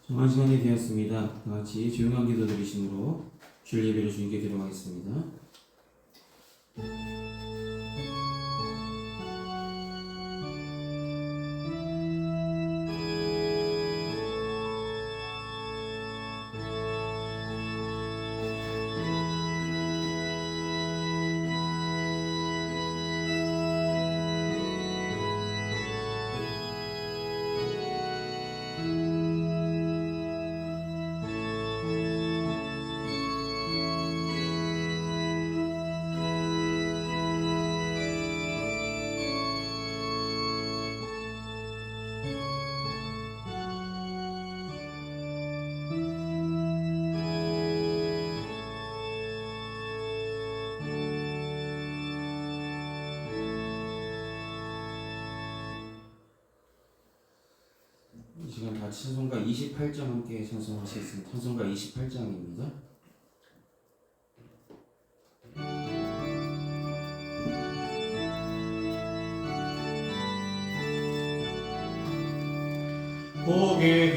정한 시간이 되었습니다. 다 같이 조용한 기도 드리심으로 주일 예배를 주님께 드려가겠습니다. 이 시간 같이 찬송가 28장 함께 찬송하시겠습니다. 찬송가 28장입니다. 고개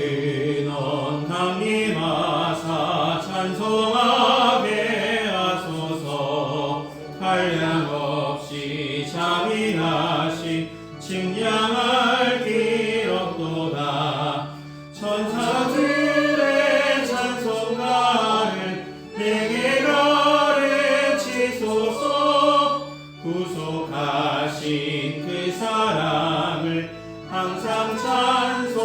근원 강림하사 찬송하게 하소서. 한량없이 자비하신 칭량할 길 없도다. 천사들의 찬송가를 내게 가르치소서. 구속하신 그 사랑을 항상 찬송합니다.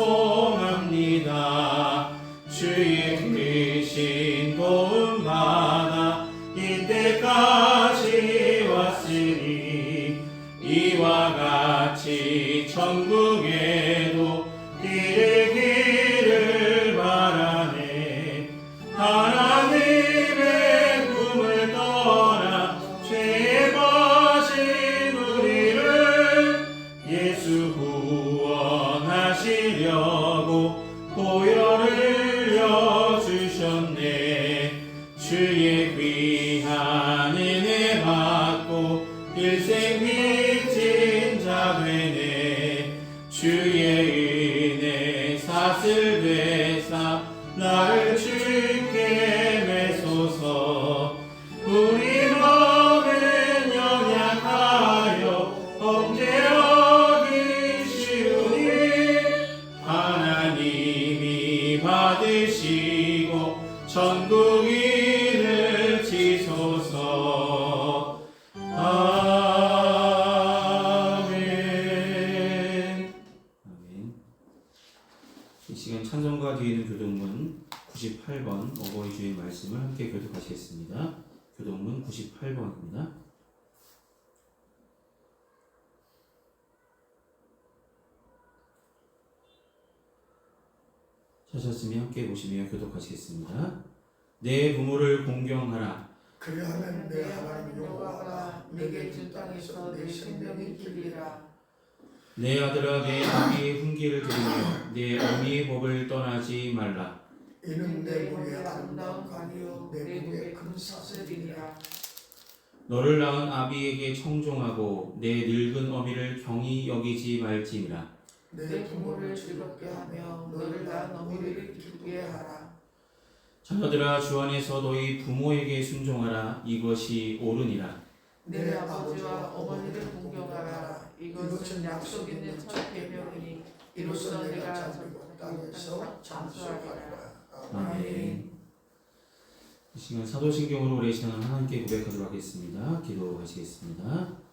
주의 크신 도움 받아 이때까지 왔으니 이와 같이 천국에도 이르기를 바라네. 하나님의 꿈을 떠나 죄에 빠진 우리를 예수 구원하시려고 보혈을 흘려주셨네. 주의 귀한 은혜 받고 일생 빚진 자 되네. 주의 은혜 사슬 되사 나를 주께 매소서. 우리 마음은 연약하여 범죄하기 쉬우니 하나님이 받으시고 천국 이르치소서. 아멘. 아멘. 이 시간 찬송가 뒤에 있는 교독문 98번 어버이 주의 말씀을 함께 교독하시겠습니다. 교독문 98번입니다. 찾았으면 함께 보시며 교독하시겠습니다. 내 부모를 공경하라. 그리하면 내 하나님 여호와가 내게 준 땅에서 내 생명이 길리라. 내 아들아 내 아비의 훈계를 들으며 내 어미의 법을 떠나지 말라. 이는 내 몸의 아름다운 간이요 내 몸의 큰 사슬이니라. 너를 낳은 아비에게 청종하고 내 늙은 어미를 경히 여기지 말지니라. 내 부모를 즐겁게 하며 너를 낳은 어미를 기쁘게 하라. 자녀들아 주 안에서 너희 부모에게 순종하라. 이것이 옳으니라. 내 아버지와 어머니를 공경하라. 이것은 약속 있는 첫 계명이니 이로써 내가 잠들고 땅에서 장수하리라. 아멘. 이 시간 사도신경으로 우리의 신앙을 하나님께 고백하도록 하겠습니다. 기도하시겠습니다.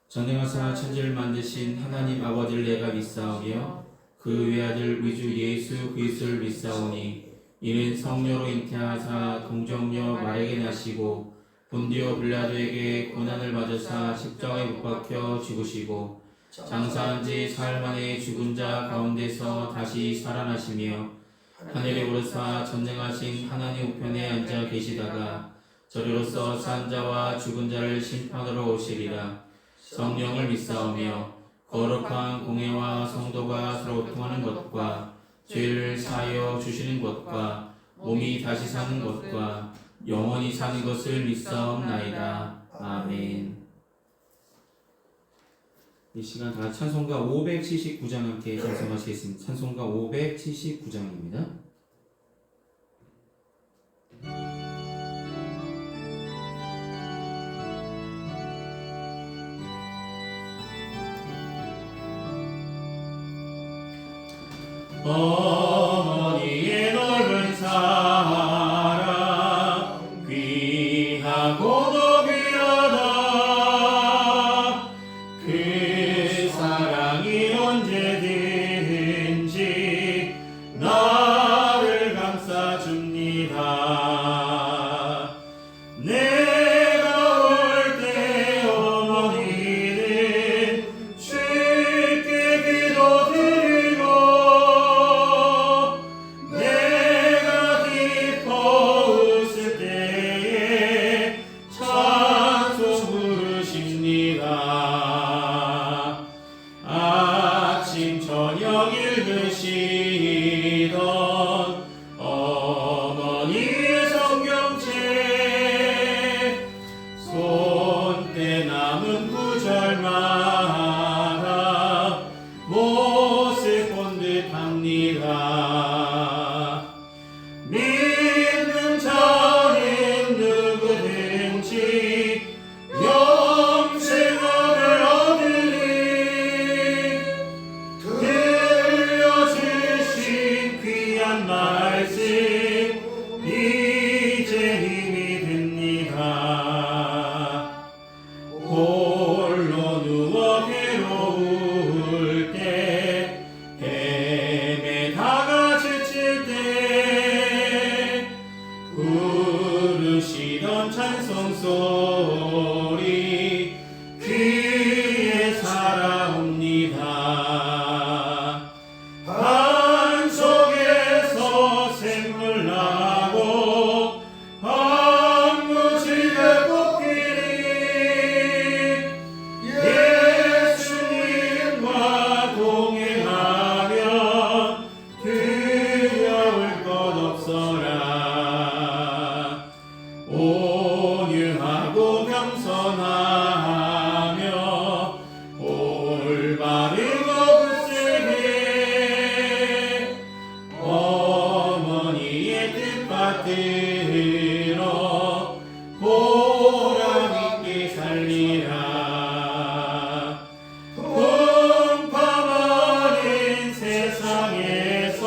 전능하사 천지를 만드신 하나님 아버지를 내가 믿사오며 그 외아들 우리 주 예수 그리스도를 믿사오니 이는 성녀로 잉태하사 동정녀 마리아에게 나시고 본디오 빌라도에게 고난을 받으사 십자가에 못 박혀 죽으시고 장사한 지 사흘 만에 죽은 자 가운데서 다시 살아나시며 하늘에 오르사 전능하신 하나님 우편에 앉아 계시다가 저리로서 산 자와 죽은 자를 심판으로 오시리라. 성령을 믿사오며 거룩한 공회와 성도가 서로 통하는 것과 죄를 사하여 주시는 것과 몸이 다시 사는 것과 영원히 사는 것을 믿사옵나이다. 아멘. 이 시간 다 찬송가 579장 함께 찬송하시겠습니다. 찬송가 579장입니다. 어머니의 넓은 사랑 귀하고도 귀하다. 그 사랑이 언제든지 나를 감싸줍니다. 내가 올 때 어머니는 주께 기도드리고 내가 기뻐 웃을 때에 찬송 부르십니다. 아침 저녁 읽으시던 어머니의 성경책 손때 남은 구절마다 못을 본 듯합니다. 믿는 자는 누구든지 영생을 얻으리. 들려주신 귀한 말씀 이제 힘이 듭니다. 홀로 누워 괴로울 때 헤매다가 지칠 때 부르시던 찬송 소리 귀에 살아옵니다. 반 속에서 샘물 나고 방무지게 꽃길이 예수님과 동행하면 두려울 것 없어라. 온유하고 겸손하며 올바르고 굳세게 어머니의 뜻 받들어 보람 있게 살리라. 풍파많은 세상에서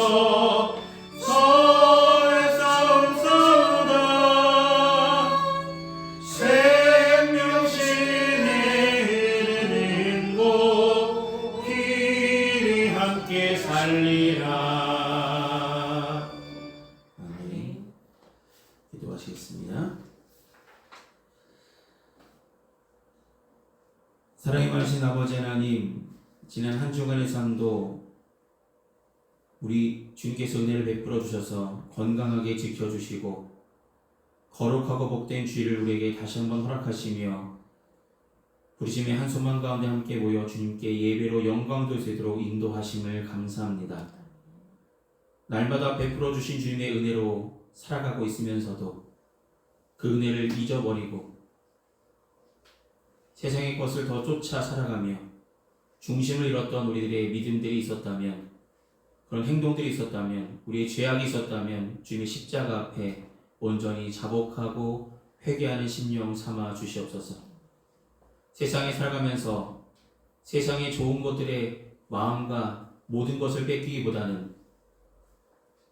서울 싸움 싸우다 생명신에 흐르는 곳 길이 함께 살리라. 아멘. 기도하시겠습니다. 사랑이 많으신 아버지 하나님, 지난 한 주간의 삶도 우리 주님께서 은혜를 베풀어 주셔서 건강하게 지켜주시고 거룩하고 복된 주일을 우리에게 다시 한번 허락하시며 부르심의 한 소망 가운데 함께 모여 주님께 예배로 영광 돌리도록 인도하심을 감사합니다. 날마다 베풀어 주신 주님의 은혜로 살아가고 있으면서도 그 은혜를 잊어버리고 세상의 것을 더 쫓아 살아가며 중심을 잃었던 우리들의 믿음들이 있었다면, 그런 행동들이 있었다면, 우리의 죄악이 있었다면 주님의 십자가 앞에 온전히 자복하고 회개하는 심령 삼아 주시옵소서. 세상에 살아가면서 세상의 좋은 것들의 마음과 모든 것을 뺏기기보다는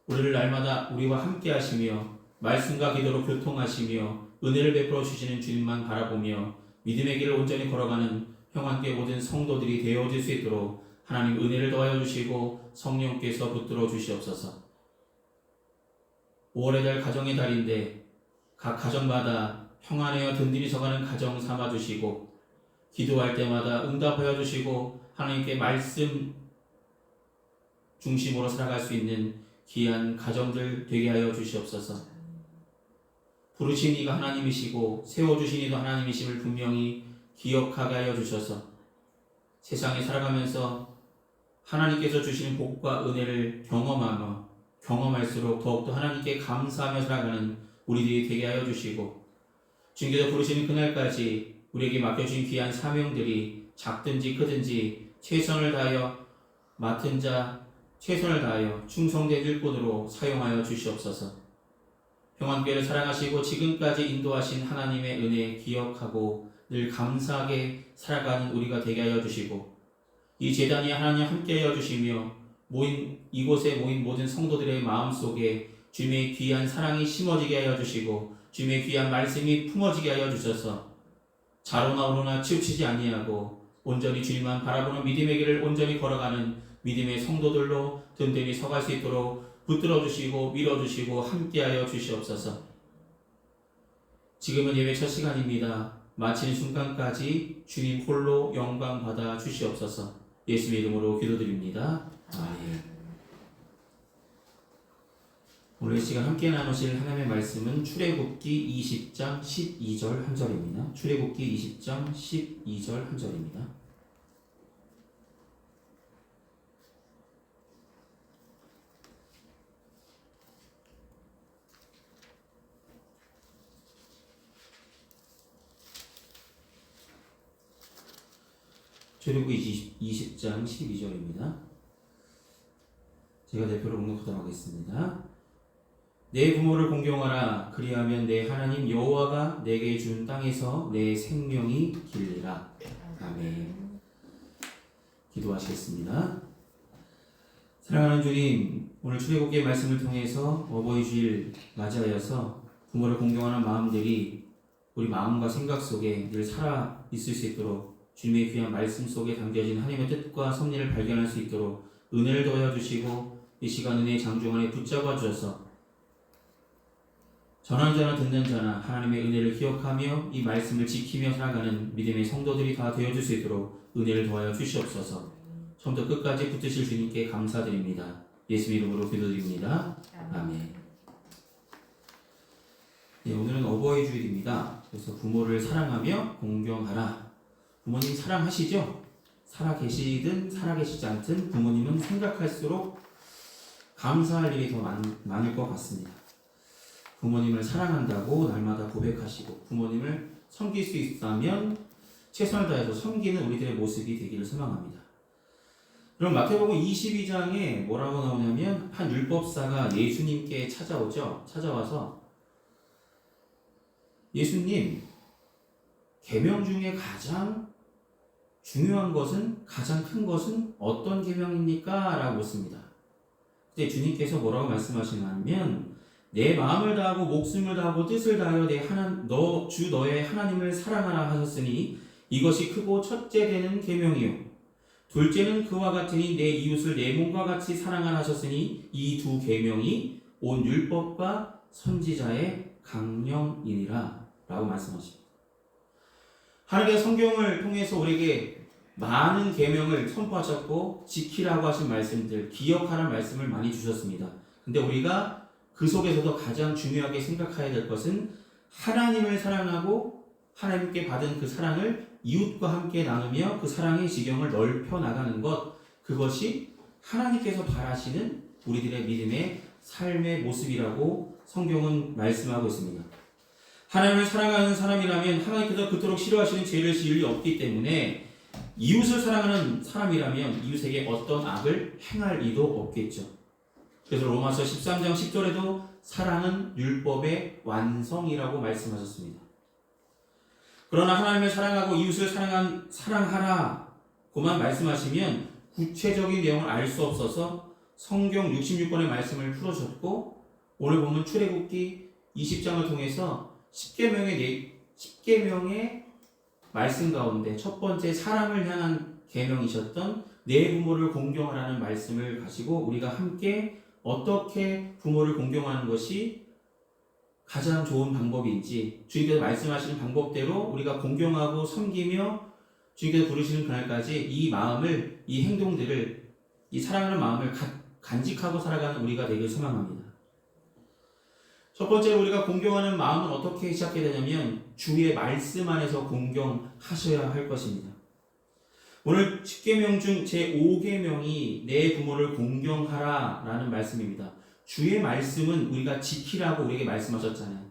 우리를 날마다 우리와 함께 하시며 말씀과 기도로 교통하시며 은혜를 베풀어 주시는 주님만 바라보며 믿음의 길을 온전히 걸어가는 형한께 모든 성도들이 되어질 수 있도록 하나님 은혜를 더하여 주시고 성령께서 붙들어 주시옵소서. 5월의 달 가정의 달인데 각 가정마다 평안하여 든든히 서가는 가정 삼아 주시고 기도할 때마다 응답하여 주시고 하나님께 말씀 중심으로 살아갈 수 있는 귀한 가정들 되게 하여 주시옵소서. 부르신 이가 하나님이시고 세워주신 이도 하나님이심을 분명히 기억하게 하여 주셔서 세상에 살아가면서 하나님께서 주시는 복과 은혜를 경험할수록 더욱더 하나님께 감사하며 살아가는 우리들이 되게 하여 주시고 주님께서 부르시는 그날까지 우리에게 맡겨주신 귀한 사명들이 작든지 크든지 최선을 다하여 맡은 자 최선을 다하여 충성된 일꾼으로 사용하여 주시옵소서. 평안교회를 사랑하시고 지금까지 인도하신 하나님의 은혜 기억하고 늘 감사하게 살아가는 우리가 되게 하여 주시고, 이 제단이 하나님 함께하여 주시며 이곳에 모인 모든 성도들의 마음속에 주님의 귀한 사랑이 심어지게 하여 주시고 주님의 귀한 말씀이 품어지게 하여 주셔서 자로나 오로나 치우치지 아니하고 온전히 주님만 바라보는 믿음의 길을 온전히 걸어가는 믿음의 성도들로 든든히 서갈 수 있도록 붙들어 주시고 밀어주시고 함께하여 주시옵소서. 지금은 예배 첫 시간입니다. 마치는 순간까지 주님 홀로 영광 받아 주시옵소서. 예수의 이름으로 기도드립니다. 아멘. 오늘 이 시간 함께 나누실 하나님의 말씀은 출애굽기 20장 12절 한 절입니다. 출애굽기 20장 12절 한 절입니다. 출애굽기 20장 12절입니다. 제가 대표로 묵묵하도록 하겠습니다. 내 부모를 공경하라. 그리하면 내 하나님 여호와가 내게 준 땅에서 내 생명이 길리라. 아멘. 기도하시겠습니다. 사랑하는 주님, 오늘 출애굽기의 말씀을 통해서 어버이 주일 맞이하여서 부모를 공경하는 마음들이 우리 마음과 생각 속에 늘 살아 있을 수 있도록 주님의 귀한 말씀 속에 담겨진 하나님의 뜻과 섭리를 발견할 수 있도록 은혜를 더하여 주시고, 이 시간 은혜의 장중 안에 붙잡아 주셔서 전하는 자나 듣는 자나 하나님의 은혜를 기억하며 이 말씀을 지키며 살아가는 믿음의 성도들이 다 되어줄 수 있도록 은혜를 더하여 주시옵소서. 처음부터 끝까지 붙으실 주님께 감사드립니다. 예수 이름으로 기도드립니다. 아멘. 네, 오늘은 어버이 주일입니다. 그래서 부모를 사랑하며 공경하라. 부모님 사랑하시죠? 살아계시든 살아계시지 않든 부모님은 생각할수록 감사할 일이 더 많을 것 같습니다. 부모님을 사랑한다고 날마다 고백하시고 부모님을 섬길 수 있다면 최선을 다해서 섬기는 우리들의 모습이 되기를 소망합니다. 그럼 마태복음 22장에 뭐라고 나오냐면 한 율법사가 예수님께 찾아오죠. 찾아와서 예수님, 계명 중에 가장 중요한 것은, 가장 큰 것은 어떤 계명입니까? 라고 묻습니다. 그때 주님께서 뭐라고 말씀하시냐면 내 마음을 다하고 목숨을 다하고 뜻을 다하여 주 너의 하나님을 사랑하라 하셨으니 이것이 크고 첫째 되는 계명이요 둘째는 그와 같으니 내 이웃을 내 몸과 같이 사랑하라 하셨으니 이 두 계명이 온 율법과 선지자의 강령이니라 라고 말씀하십니다. 하나님의 성경을 통해서 우리에게 많은 계명을 선포하셨고 지키라고 하신 말씀들, 기억하라는 말씀을 많이 주셨습니다. 근데 우리가 그 속에서도 가장 중요하게 생각해야 될 것은 하나님을 사랑하고 하나님께 받은 그 사랑을 이웃과 함께 나누며 그 사랑의 지경을 넓혀 나가는 것, 그것이 하나님께서 바라시는 우리들의 믿음의 삶의 모습이라고 성경은 말씀하고 있습니다. 하나님을 사랑하는 사람이라면 하나님께서 그토록 싫어하시는 죄를 지을 리 없기 때문에 이웃을 사랑하는 사람이라면 이웃에게 어떤 악을 행할 리도 없겠죠. 그래서 로마서 13장 10절에도 사랑은 율법의 완성이라고 말씀하셨습니다. 그러나 하나님을 사랑하고 이웃을 사랑하라고만 말씀하시면 구체적인 내용을 알 수 없어서 성경 66권의 말씀을 풀어줬고, 오늘 보면 출애굽기 20장을 통해서 10계명의 말씀 가운데 첫 번째 사람을 향한 계명이셨던 내 부모를 공경하라는 말씀을 가지고 우리가 함께 어떻게 부모를 공경하는 것이 가장 좋은 방법인지, 주님께서 말씀하시는 방법대로 우리가 공경하고 섬기며 주님께서 부르시는 그날까지 이 마음을, 이 행동들을, 이 사랑하는 마음을 간직하고 살아가는 우리가 되길 소망합니다. 첫 번째로 우리가 공경하는 마음은 어떻게 시작해야 되냐면 주의 말씀 안에서 공경하셔야 할 것입니다. 오늘 10계명 중 제5계명이 내 부모를 공경하라 라는 말씀입니다. 주의 말씀은 우리가 지키라고 우리에게 말씀하셨잖아요.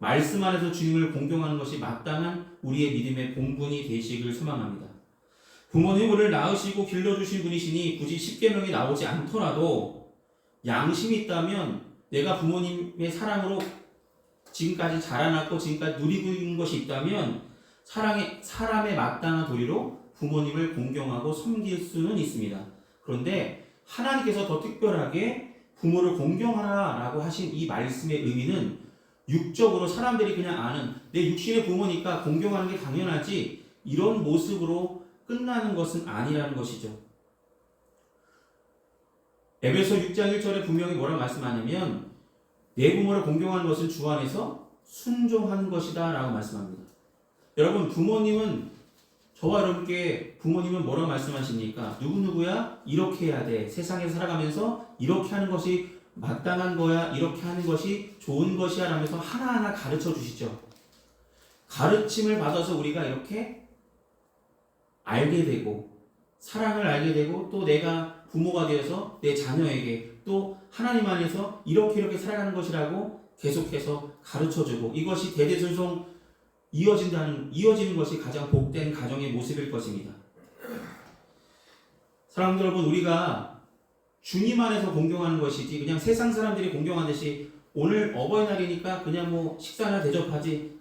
말씀 안에서 주님을 공경하는 것이 마땅한 우리의 믿음의 본분이 되시길 소망합니다. 부모님 우리를 낳으시고 길러주신 분이시니 굳이 십계명이 나오지 않더라도 양심이 있다면 내가 부모님의 사랑으로 지금까지 자라났고 지금까지 누리고 있는 것이 있다면 사람의 마땅한 도리로 부모님을 공경하고 섬길 수는 있습니다. 그런데 하나님께서 더 특별하게 부모를 공경하라라고 하신 이 말씀의 의미는 육적으로 사람들이 그냥 아는 내 육신의 부모니까 공경하는 게 당연하지 이런 모습으로 끝나는 것은 아니라는 것이죠. 에베소 6장 1절에 분명히 뭐라고 말씀하냐면 내 부모를 공경하는 것은 주 안에서 순종하는 것이다 라고 말씀합니다. 여러분 부모님은 저와 여러분께 부모님은 뭐라고 말씀하십니까? 누구누구야? 이렇게 해야 돼. 세상에 살아가면서 이렇게 하는 것이 마땅한 거야. 이렇게 하는 것이 좋은 것이야 라면서 하나하나 가르쳐 주시죠. 가르침을 받아서 우리가 이렇게 알게 되고 사랑을 알게 되고 또 내가 부모가 되어서 내 자녀에게 또 하나님 안에서 이렇게 살아가는 것이라고 계속해서 가르쳐주고 이것이 대대손손 이어지는 것이 가장 복된 가정의 모습일 것입니다. 사랑하는 여러분, 우리가 주님 안에서 공경하는 것이지 그냥 세상 사람들이 공경하듯이 오늘 어버이날이니까 그냥 뭐 식사나 대접하지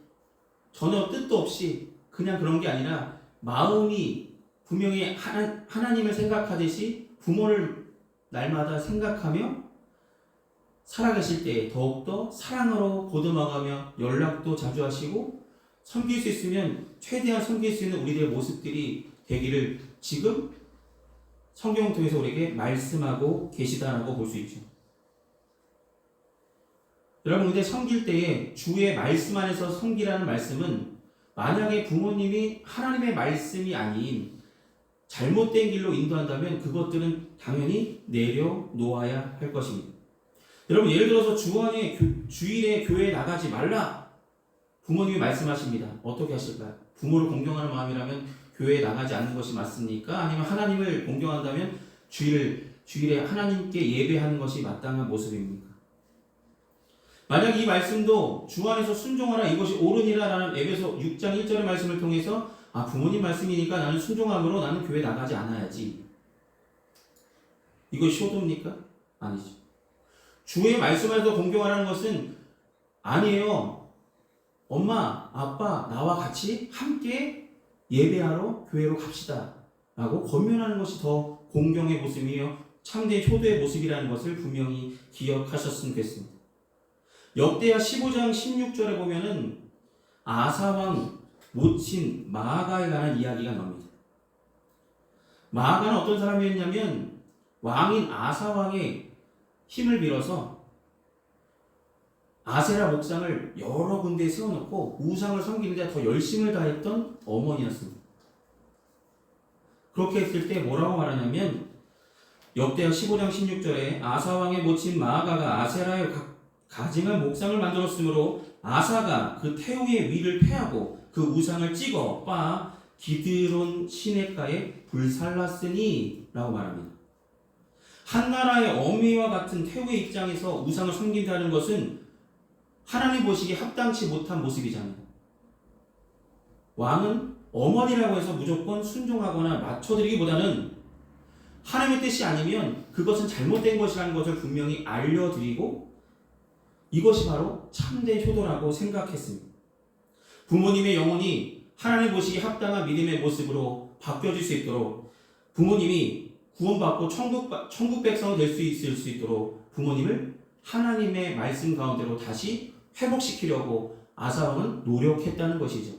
전혀 뜻도 없이 그냥 그런 게 아니라 마음이 분명히 하나님을 생각하듯이 부모를 날마다 생각하며 살아계실 때 더욱더 사랑으로 보듬어가며 연락도 자주 하시고 섬길 수 있으면 최대한 섬길 수 있는 우리들의 모습들이 되기를 지금 성경을 통해서 우리에게 말씀하고 계시다라고 볼 수 있죠. 여러분 근데 섬길 때에 주의 말씀 안에서 섬기라는 말씀은 만약에 부모님이 하나님의 말씀이 아닌 잘못된 길로 인도한다면 그것들은 당연히 내려놓아야 할 것입니다. 여러분 예를 들어서 주일에 교회에 나가지 말라 부모님이 말씀하십니다. 어떻게 하실까요? 부모를 공경하는 마음이라면 교회에 나가지 않는 것이 맞습니까? 아니면 하나님을 공경한다면 주일에 하나님께 예배하는 것이 마땅한 모습입니까? 만약 이 말씀도 주 안에서 순종하라 이것이 옳으니라 라는 에베소 6장 1절의 말씀을 통해서 부모님 말씀이니까 나는 순종함으로 나는 교회 나가지 않아야지. 이것이 효도입니까? 아니죠. 주의 말씀 안에서 공경하라는 것은 아니에요. 엄마, 아빠, 나와 같이 함께 예배하러 교회로 갑시다 라고 권면하는 것이 더 공경의 모습이며 참된 효도의 모습이라는 것을 분명히 기억하셨으면 좋겠습니다. 역대하 15장 16절에 보면은 아사왕 모친 마아가에 관한 이야기가 나옵니다. 마아가는 어떤 사람이었냐면 왕인 아사왕의 힘을 빌어서 아세라 목상을 여러 군데에 세워놓고 우상을 섬기는 데 더 열심을 다했던 어머니였습니다. 그렇게 했을 때 뭐라고 말하냐면 역대하 15장 16절에 아사왕의 모친 마아가가 아세라의 가증한 목상을 만들었으므로 아사가 그 태우의 위를 패하고 그 우상을 찍어 빻아 기드론 시냇가에 불살랐으니 라고 말합니다. 한 나라의 어미와 같은 태우의 입장에서 우상을 섬긴다는 것은 하나님 보시기에 합당치 못한 모습이잖아요. 왕은 어머니라고 해서 무조건 순종하거나 맞춰드리기보다는 하나님의 뜻이 아니면 그것은 잘못된 것이라는 것을 분명히 알려드리고 이것이 바로 참된 효도라고 생각했습니다. 부모님의 영혼이 하나님 보시기에 합당한 믿음의 모습으로 바뀌어질 수 있도록 부모님이 구원받고 천국 백성이 될 수 있을 수 있도록 부모님을 하나님의 말씀 가운데로 다시 회복시키려고 아사왕은 노력했다는 것이죠.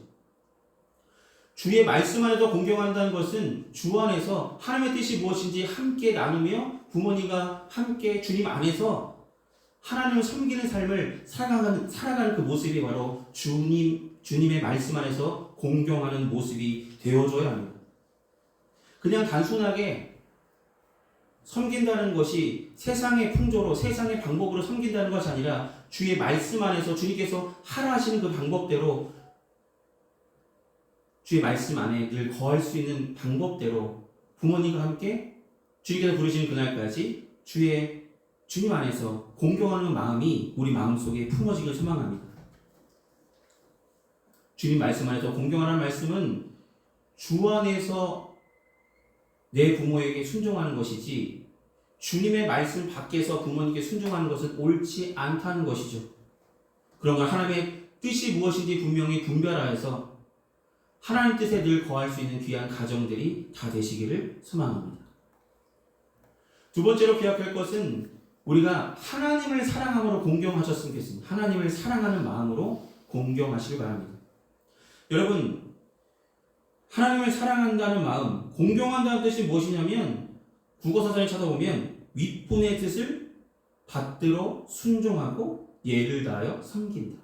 주의 말씀 안에서 공경한다는 것은 주 안에서 하나님의 뜻이 무엇인지 함께 나누며 부모님과 함께 주님 안에서 하나님을 섬기는 삶을 살아가는 그 모습이 바로 주님의 말씀 안에서 공경하는 모습이 되어줘야 합니다. 그냥 단순하게 섬긴다는 것이 세상의 풍조로 세상의 방법으로 섬긴다는 것이 아니라 주의 말씀 안에서 주님께서 하라 하시는 그 방법대로 주의 말씀 안에 늘 거할 수 있는 방법대로 부모님과 함께 주님께서 부르시는 그날까지 주님 안에서 공경하는 마음이 우리 마음속에 품어지길 소망합니다. 주님 말씀 안에서 공경하는 말씀은 주 안에서 내 부모에게 순종하는 것이지 주님의 말씀 밖에서 부모님께 순종하는 것은 옳지 않다는 것이죠. 그런 걸 하나님의 뜻이 무엇인지 분명히 분별하여서 하나님 뜻에 늘 거할 수 있는 귀한 가정들이 다 되시기를 소망합니다. 두 번째로 기억할 것은 우리가 하나님을 사랑함으로 공경하셨으면 좋겠습니다. 하나님을 사랑하는 마음으로 공경하시길 바랍니다. 여러분, 하나님을 사랑한다는 마음, 공경한다는 뜻이 무엇이냐면 국어사전에 찾아보면 윗분의 뜻을 받들어 순종하고 예를 다하여 섬긴다.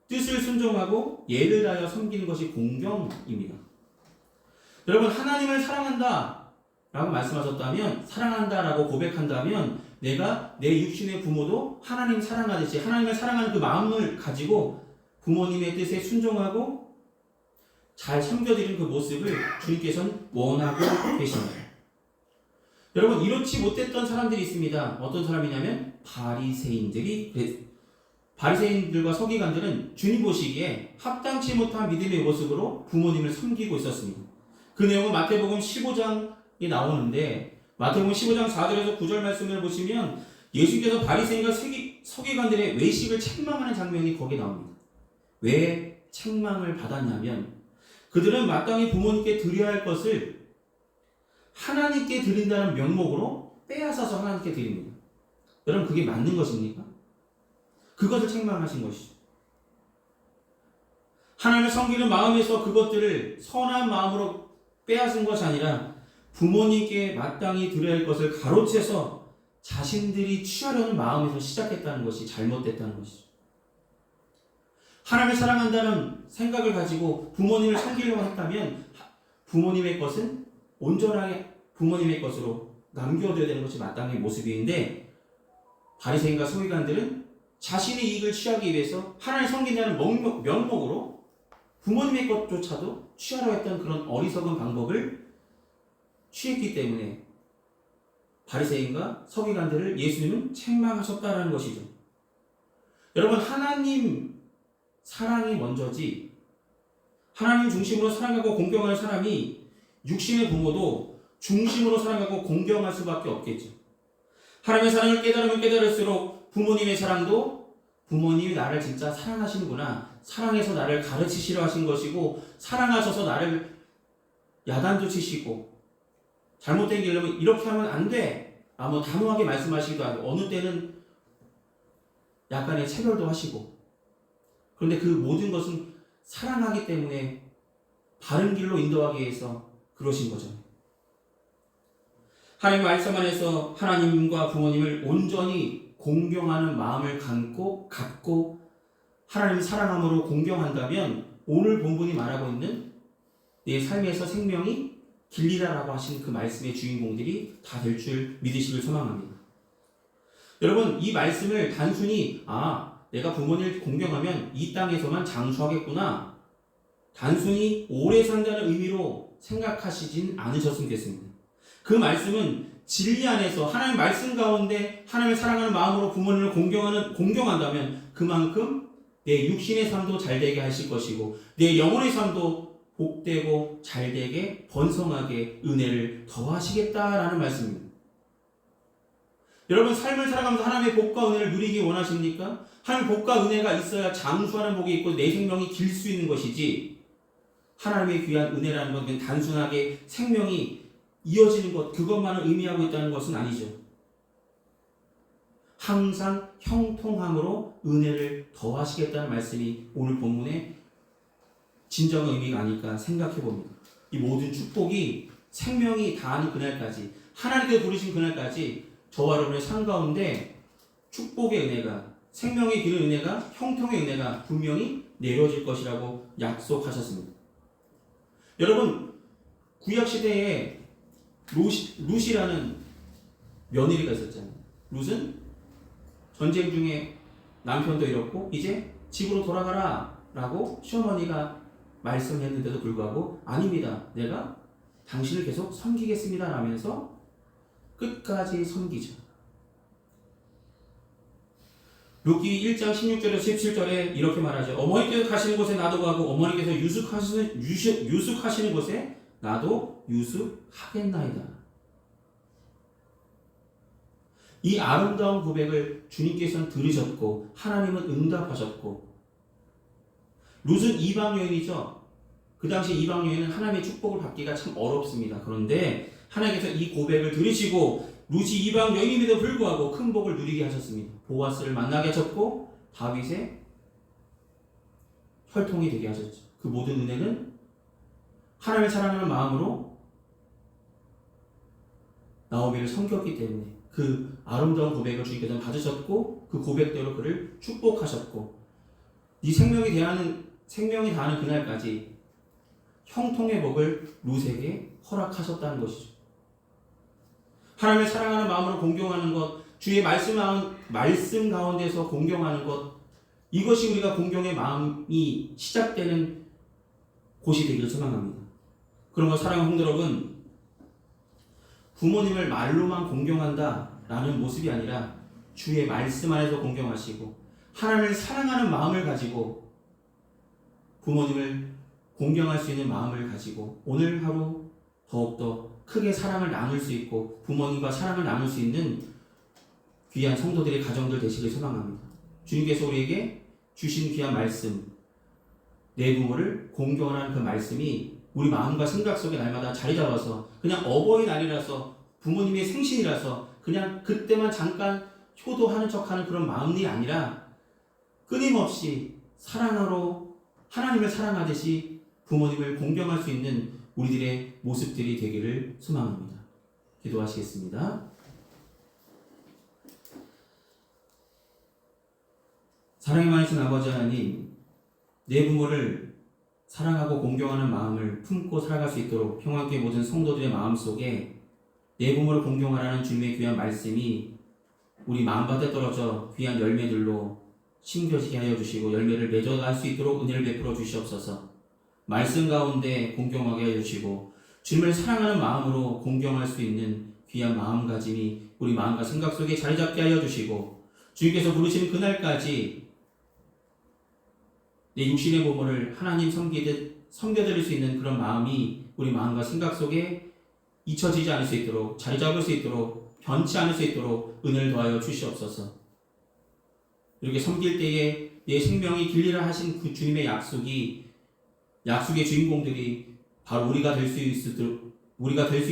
뜻을 순종하고 예를 다하여 섬기는 것이 공경입니다. 여러분, 하나님을 사랑한다 라고 말씀하셨다면, 사랑한다 라고 고백한다면 내가 내 육신의 부모도 하나님 사랑하듯이 하나님을 사랑하는 그 마음을 가지고 부모님의 뜻에 순종하고 잘 섬겨드리는 그 모습을 주님께서는 원하고 계십니다. 여러분, 이렇지 못했던 사람들이 있습니다. 어떤 사람이냐면 바리새인들과 서기관들은 주님 보시기에 합당치 못한 믿음의 모습으로 부모님을 섬기고 있었습니다. 그 내용은 마태복음 15장에 나오는데 마태복음 15장 4절에서 9절 말씀을 보시면 예수께서 바리새인과 서기관들의 외식을 책망하는 장면이 거기에 나옵니다. 왜 책망을 받았냐면 그들은 마땅히 부모님께 드려야 할 것을 하나님께 드린다는 명목으로 빼앗아서 하나님께 드립니다. 여러분, 그게 맞는 것입니까? 그것을 책망하신 것이죠. 하나님을 섬기는 마음에서 그것들을 선한 마음으로 빼앗은 것이 아니라 부모님께 마땅히 드려야 할 것을 가로채서 자신들이 취하려는 마음에서 시작했다는 것이 잘못됐다는 것이죠. 하나님을 사랑한다는 생각을 가지고 부모님을 섬기려고 했다면 부모님의 것은 온전하게 부모님의 것으로 남겨둬야 되는 것이 마땅한 모습인데 바리새인과 서기관들은 자신의 이익을 취하기 위해서 하나님을 섬긴다는 명목으로 부모님의 것조차도 취하려 했던 그런 어리석은 방법을 취했기 때문에 바리새인과 서기관들을 예수님은 책망하셨다라는 것이죠. 여러분, 하나님 사랑이 먼저지 하나님 중심으로 사랑하고 공경하는 사람이 육신의 부모도 중심으로 사랑하고 공경할 수밖에 없겠죠. 하나님의 사랑을 깨달으면 깨달을수록 부모님의 사랑도 부모님이 나를 진짜 사랑하시는구나, 사랑해서 나를 가르치시려 하신 것이고 사랑하셔서 나를 야단도 치시고 잘못된 길로 이렇게 하면 안 돼 단호하게 말씀하시기도 하고 어느 때는 약간의 체별도 하시고, 그런데 그 모든 것은 사랑하기 때문에 바른 길로 인도하기 위해서 그러신 거죠. 하나님 말씀 안에서 하나님과 부모님을 온전히 공경하는 마음을 갖고 하나님을 사랑함으로 공경한다면 오늘 본문이 말하고 있는 내 삶에서 생명이 길리라라고 하신 그 말씀의 주인공들이 다 될 줄 믿으시길 소망합니다. 여러분, 이 말씀을 단순히 내가 부모님을 공경하면 이 땅에서만 장수하겠구나, 단순히 오래 산다는 의미로 생각하시진 않으셨으면 좋겠습니다. 그 말씀은 진리 안에서 하나님 말씀 가운데 하나님을 사랑하는 마음으로 부모님을 공경한다면 그만큼 내 육신의 삶도 잘되게 하실 것이고 내 영혼의 삶도 복되고 잘되게 번성하게 은혜를 더하시겠다라는 말씀입니다. 여러분, 삶을 살아가면서 하나님의 복과 은혜를 누리기 원하십니까? 하나님의 복과 은혜가 있어야 장수하는 복이 있고 내 생명이 길 수 있는 것이지, 하나님의 귀한 은혜라는 것은 단순하게 생명이 이어지는 것, 그것만을 의미하고 있다는 것은 아니죠. 항상 형통함으로 은혜를 더하시겠다는 말씀이 오늘 본문의 진정한 의미가 아닐까 생각해 봅니다. 이 모든 축복이 생명이 다하는 그날까지, 하나님께서 부르신 그날까지 저와 여러분의 삶 가운데 축복의 은혜가, 생명의 기른 은혜가, 형통의 은혜가 분명히 내려질 것이라고 약속하셨습니다. 여러분, 구약시대에 룻이라는 며느리가 있었잖아요. 룻은 전쟁 중에 남편도 잃었고 이제 집으로 돌아가라 라고 시어머니가 말씀했는데도 불구하고 아닙니다, 내가 당신을 계속 섬기겠습니다 라면서 끝까지 섬기죠. 룻기 1장 16절에서 17절에 이렇게 말하죠. 어머니께서 가시는 곳에 나도 가고 어머니께서 유숙하시는 곳에 나도 유숙하겠나이다. 이 아름다운 고백을 주님께서는 들으셨고 하나님은 응답하셨고, 룻은 이방 여인이죠. 그 당시 이방 여인은 하나님의 축복을 받기가 참 어렵습니다. 그런데 하나님께서 이 고백을 들으시고 룻이 이방 여인임에도 불구하고 큰 복을 누리게 하셨습니다. 보아스를 만나게 하셨고 다윗의 혈통이 되게 하셨죠. 그 모든 은혜는 하나님을 사랑하는 마음으로 나오미를 섬겼기 때문에 그 아름다운 고백을 주님께서는 받으셨고, 그 고백대로 그를 축복하셨고, 이 생명이 다하는 그날까지 형통의 복을 룻에게 허락하셨다는 것이죠. 하나님을 사랑하는 마음으로 공경하는 것, 주의 말씀 가운데서 공경하는 것, 이것이 우리가 공경의 마음이 시작되는 곳이 되기를 소망합니다. 그런 것, 사랑하는 성도 여러분, 부모님을 말로만 공경한다라는 모습이 아니라 주의 말씀 안에서 공경하시고 하나님을 사랑하는 마음을 가지고 부모님을 공경할 수 있는 마음을 가지고 오늘 하루 더욱더 크게 사랑을 나눌 수 있고 부모님과 사랑을 나눌 수 있는 귀한 성도들의 가정들 되시길 소망합니다. 주님께서 우리에게 주신 귀한 말씀, 내 부모를 공경하는 그 말씀이 우리 마음과 생각 속에 날마다 자리 잡아서 그냥 어버이날이라서 부모님의 생신이라서 그냥 그때만 잠깐 효도하는 척하는 그런 마음이 아니라 끊임없이 사랑으로 하나님을 사랑하듯이 부모님을 공경할 수 있는 우리들의 모습들이 되기를 소망합니다. 기도하시겠습니다. 사랑이 많으신 아버지 하나님, 내 부모를 사랑하고 공경하는 마음을 품고 살아갈 수 있도록 평화교회 모든 성도들의 마음속에 내 부모를 공경하라는 주님의 귀한 말씀이 우리 마음밭에 떨어져 귀한 열매들로 심겨지게 하여 주시고 열매를 맺어갈 수 있도록 은혜를 베풀어 주시옵소서. 말씀 가운데 공경하게 하여 주시고 주님을 사랑하는 마음으로 공경할 수 있는 귀한 마음가짐이 우리 마음과 생각 속에 자리 잡게 하여 주시고, 주님께서 부르시는 그날까지 내 육신의 부모를 하나님 섬겨드릴 수 있는 그런 마음이 우리 마음과 생각 속에 잊혀지지 않을 수 있도록, 자리 잡을 수 있도록, 변치 않을 수 있도록 은혜를 더하여 주시옵소서. 이렇게 섬길 때에 내 생명이 길리라 하신 그 주님의 약속의 주인공들이 바로 우리가 될 수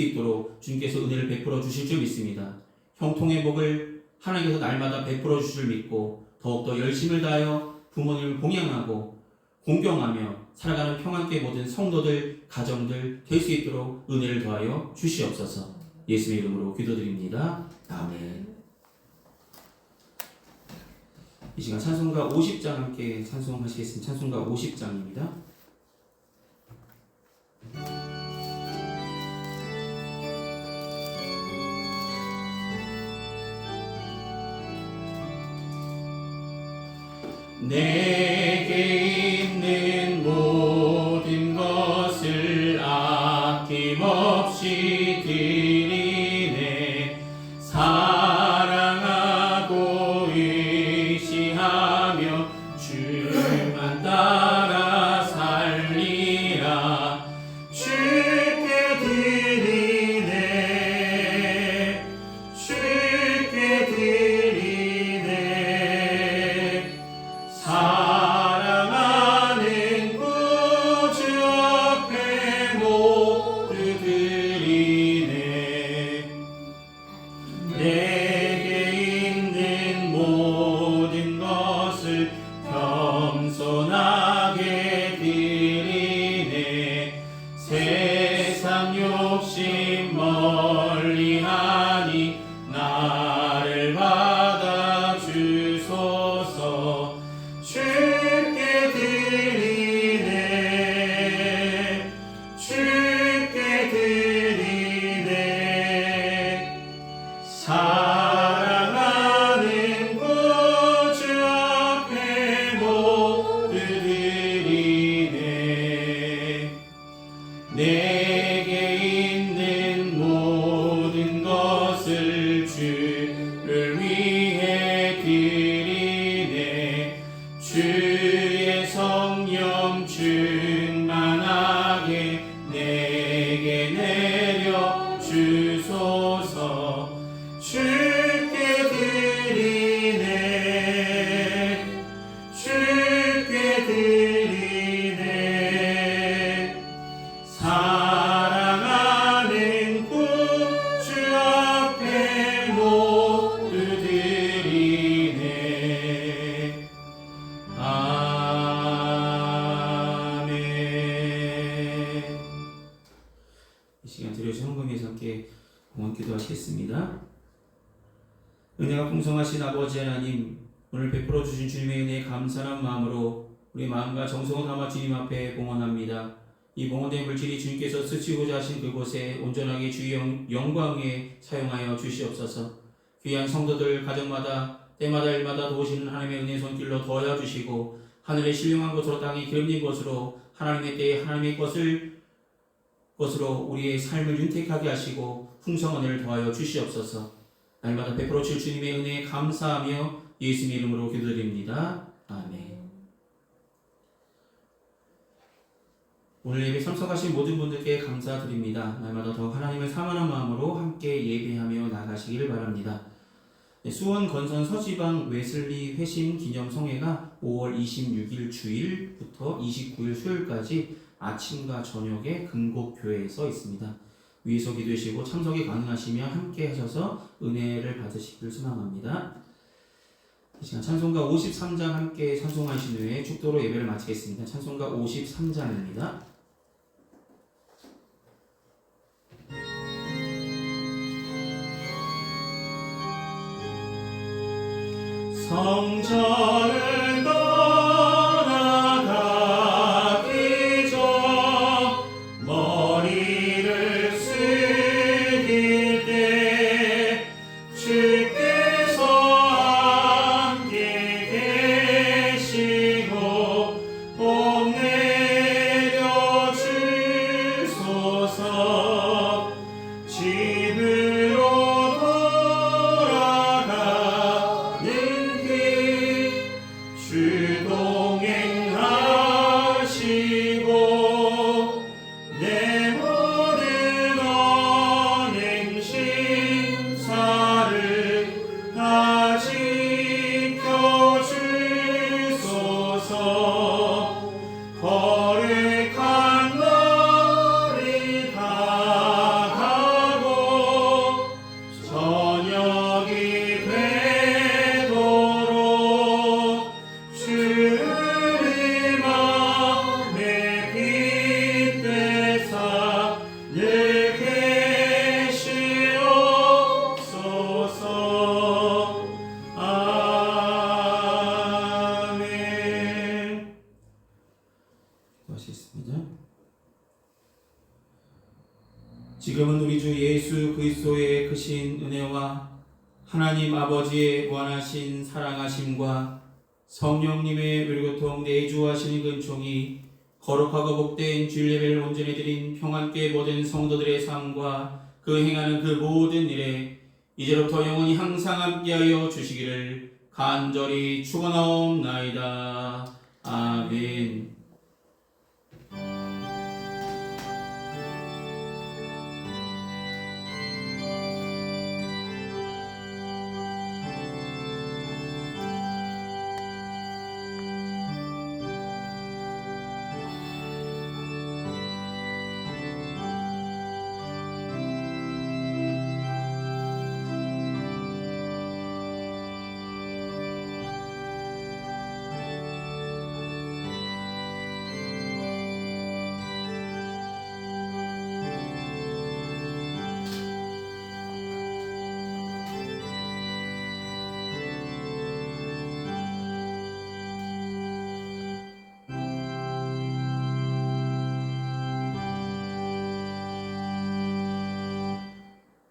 있도록 주님께서 은혜를 베풀어 주실 줄 믿습니다. 형통의 복을 하나님께서 날마다 베풀어 주실 줄 믿고 더욱더 열심을 다하여 부모님을 공양하고 공경하며 살아가는 평안교회 모든 성도들, 가정들 될 수 있도록 은혜를 더하여 주시옵소서. 예수의 이름으로 기도드립니다. 아멘. 이 시간 찬송가 50장 함께 찬송하시겠습니다. 찬송가 50장입니다. 내게 있는 모든 것을 아낌없이 드리네. 사랑하고 의지하며 주만 따라 살리라. 주께 드리네. 주께 드리네. 사랑하는 구주 앞에 모두 드리네. 주소서. 주께 드리네 주께 드리네 사랑하는 구주 앞에 모두 드리네. 아멘. 이 시간 들으신 헌금에서 함께 공헌 기도하시겠습니다. 은혜가 풍성하신 아버지 하나님, 오늘 베풀어 주신 주님의 은혜에 감사한 마음으로 우리 마음과 정성을 담아 주님 앞에 봉헌합니다. 이 봉헌된 물질이 주님께서 쓰시고자 하신 그곳에 온전하게 주의 영광에 사용하여 주시옵소서. 귀한 성도들 가정마다 때마다 일마다 도우시는 하나님의 은혜 손길로 더하여 주시고, 하늘의 신령한 곳으로 땅이 기름진 곳으로 하나님의 때에 하나님의 것으로 우리의 삶을 윤택하게 하시고 풍성한 을 더하여 주시옵소서. 날마다 베풀어 줄 주님의 은혜에 감사하며 예수님의 이름으로 기도드립니다. 아멘. 오늘 예배 참석하신 모든 분들께 감사드립니다. 날마다 더 하나님을 사모하는 마음으로 함께 예배하며 나가시길 바랍니다. 수원 건선 서지방 웨슬리 회심 기념성회가 5월 26일 주일부터 29일 수요일까지 아침과 저녁에 금곡교회에서 있습니다. 위에서 기도하시고 참석이 가능하시면 함께 하셔서 은혜를 받으시길 소망합니다. 이 시간 찬송가 53장 함께 찬송하신 후에 축도로 예배를 마치겠습니다. 찬송가 53장입니다. 성전을 떠나가기 전 머리를 숙일 때 주께서 함께 계시고 복 내려 주소서. 집으로 주 동행하시고 내 모든 언행 심사를 다 지켜주소서. 거룩한 날이 다가고 저녁이 되도록 주의 마음에 빛내사 늘 계시옵소서. 아멘. 기도하시겠습니다. 지금은 우리 주 예수 그리스도의 크신 은혜와 하나님 아버지의 무한하신 사랑하심과 성령님의 물교통 내주하시는 근총이 거룩하고 복된 주일 예배를 온전히 드린 평안께 모든 성도들의 삶과 그 행하는 그 모든 일에 이제로부터 영원히 항상 함께하여 주시기를 간절히 축원하옵나이다. 아멘.